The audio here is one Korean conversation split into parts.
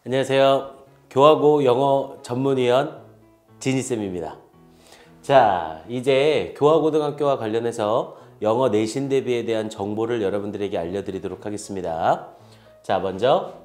안녕하세요. 교하고 영어 전문위원 지니쌤입니다. 자, 이제 교화고등학교와 관련해서 영어 내신 대비에 대한 정보를 여러분들에게 알려드리도록 하겠습니다. 자, 먼저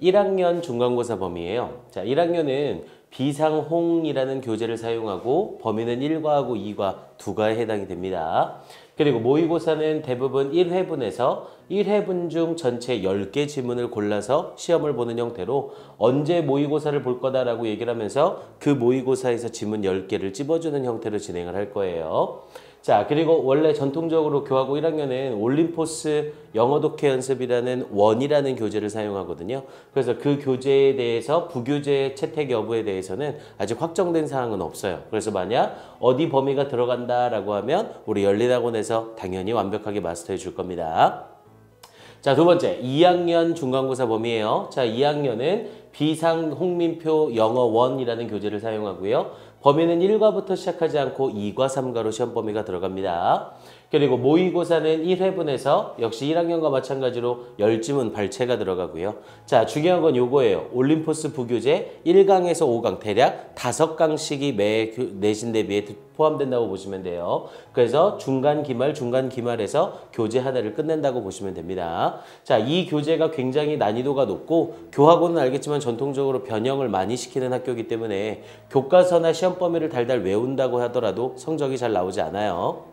1학년 중간고사 범위예요. 자, 1학년은 비상홍이라는 교재를 사용하고 범위는 1과하고 2과 두 과에 해당이 됩니다. 그리고 모의고사는 대부분 1회분에서 1회분 중 전체 10개 지문을 골라서 시험을 보는 형태로 언제 모의고사를 볼 거다라고 얘기를 하면서 그 모의고사에서 지문 10개를 찝어주는 형태로 진행을 할 거예요. 자, 그리고 원래 전통적으로 교하고 1학년은 올림포스 영어 독해 연습이라는 원이라는 교재를 사용하거든요. 그래서 그 교재에 대해서 부교재 채택 여부에 대해서는 아직 확정된 사항은 없어요. 그래서 만약 어디 범위가 들어간다라고 하면 우리 열린학원에서 당연히 완벽하게 마스터해 줄 겁니다. 자, 두 번째 2학년 중간고사 범위예요. 자, 2학년은 비상홍민표 영어 1이라는 교재를 사용하고요. 범위는 1과부터 시작하지 않고 2과, 3과로 시험 범위가 들어갑니다. 그리고 모의고사는 1회분에서 역시 1학년과 마찬가지로 10지문 발췌가 들어가고요. 자, 중요한 건 요거예요. 올림포스 부교재 1강에서 5강 대략 5강씩이 매 내신 대비에 포함된다고 보시면 돼요. 그래서 중간 기말에서 교재 하나를 끝낸다고 보시면 됩니다. 자, 이 교재가 굉장히 난이도가 높고 교하고는 알겠지만 전통적으로 변형을 많이 시키는 학교이기 때문에 교과서나 시험 범위를 달달 외운다고 하더라도 성적이 잘 나오지 않아요.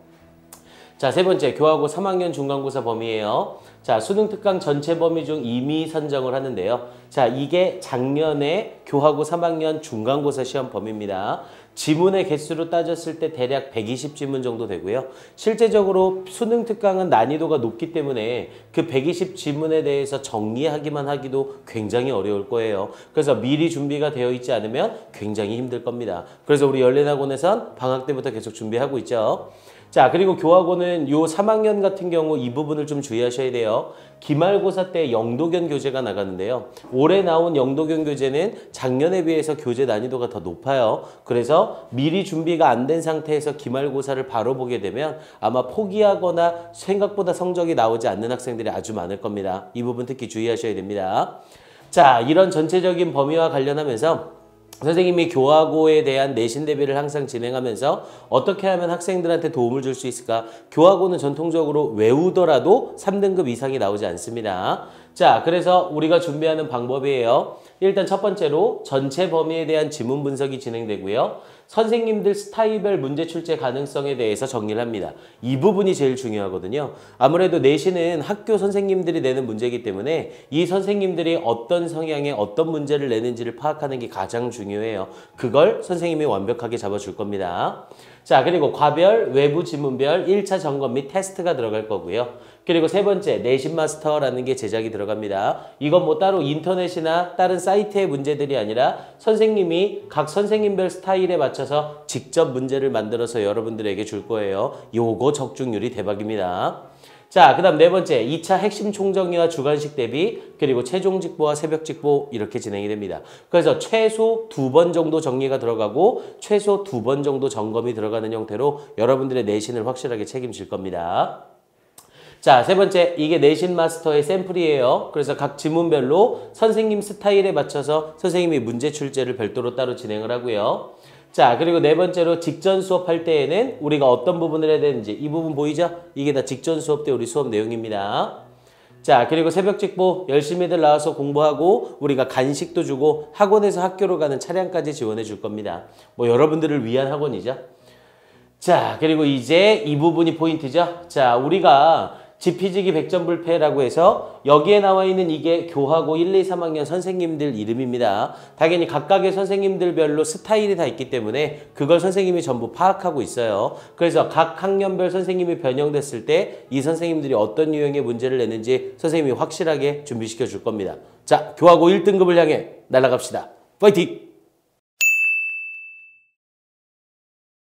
자, 세 번째 교하고 3학년 중간고사 범위예요. 자, 수능 특강 전체 범위 중 임의 선정을 하는데요. 자, 이게 작년에 교하고 3학년 중간고사 시험 범위입니다. 지문의 개수로 따졌을 때 대략 120지문 정도 되고요. 실제적으로 수능 특강은 난이도가 높기 때문에 그 120지문에 대해서 정리하기만 하기도 굉장히 어려울 거예요. 그래서 미리 준비가 되어 있지 않으면 굉장히 힘들 겁니다. 그래서 우리 열린학원에선 방학 때부터 계속 준비하고 있죠. 자, 그리고 교하고는 요 3학년 같은 경우 이 부분을 좀 주의하셔야 돼요. 기말고사 때 영도견 교재가 나가는데요. 올해 나온 영도견 교재는 작년에 비해서 교재 난이도가 더 높아요. 그래서 미리 준비가 안 된 상태에서 기말고사를 바로 보게 되면 아마 포기하거나 생각보다 성적이 나오지 않는 학생들이 아주 많을 겁니다. 이 부분 특히 주의하셔야 됩니다. 자, 이런 전체적인 범위와 관련하면서 선생님이 교하고에 대한 내신 대비를 항상 진행하면서 어떻게 하면 학생들한테 도움을 줄 수 있을까? 교하고는 전통적으로 외우더라도 3등급 이상이 나오지 않습니다. 자, 그래서 우리가 준비하는 방법이에요. 일단 첫 번째로 전체 범위에 대한 지문 분석이 진행되고요. 선생님들 스타일별 문제 출제 가능성에 대해서 정리를 합니다. 이 부분이 제일 중요하거든요. 아무래도 내신은 학교 선생님들이 내는 문제이기 때문에 이 선생님들이 어떤 성향의 어떤 문제를 내는지를 파악하는 게 가장 중요해요. 그걸 선생님이 완벽하게 잡아줄 겁니다. 자, 그리고 과별, 외부 지문별 1차 점검 및 테스트가 들어갈 거고요. 그리고 세 번째, 내신 마스터라는 게 제작이 들어갑니다. 이건 뭐 따로 인터넷이나 다른 사이트의 문제들이 아니라 선생님이 각 선생님별 스타일에 맞춰서 직접 문제를 만들어서 여러분들에게 줄 거예요. 요거 적중률이 대박입니다. 자, 그 다음 네 번째, 2차 핵심 총정리와 주관식 대비, 그리고 최종 직보와 새벽 직보 이렇게 진행이 됩니다. 그래서 최소 2번 정도 정리가 들어가고 최소 2번 정도 점검이 들어가는 형태로 여러분들의 내신을 확실하게 책임질 겁니다. 자, 세 번째, 이게 내신 마스터의 샘플이에요. 그래서 각 지문별로 선생님 스타일에 맞춰서 선생님이 문제 출제를 별도로 따로 진행을 하고요. 자, 그리고 네 번째로 직전 수업할 때에는 우리가 어떤 부분을 해야 되는지 이 부분 보이죠? 이게 다 직전 수업 때 우리 수업 내용입니다. 자, 그리고 새벽 직보 열심히들 나와서 공부하고 우리가 간식도 주고 학원에서 학교로 가는 차량까지 지원해 줄 겁니다. 뭐 여러분들을 위한 학원이죠. 자, 그리고 이제 이 부분이 포인트죠. 자, 우리가 지피지기 100점 불패라고 해서 여기에 나와 있는 이게 교하고 1, 2, 3학년 선생님들 이름입니다. 당연히 각각의 선생님들별로 스타일이 다 있기 때문에 그걸 선생님이 전부 파악하고 있어요. 그래서 각 학년별 선생님이 변형됐을 때 이 선생님들이 어떤 유형의 문제를 내는지 선생님이 확실하게 준비시켜 줄 겁니다. 자, 교하고 1등급을 향해 날아갑시다. 파이팅!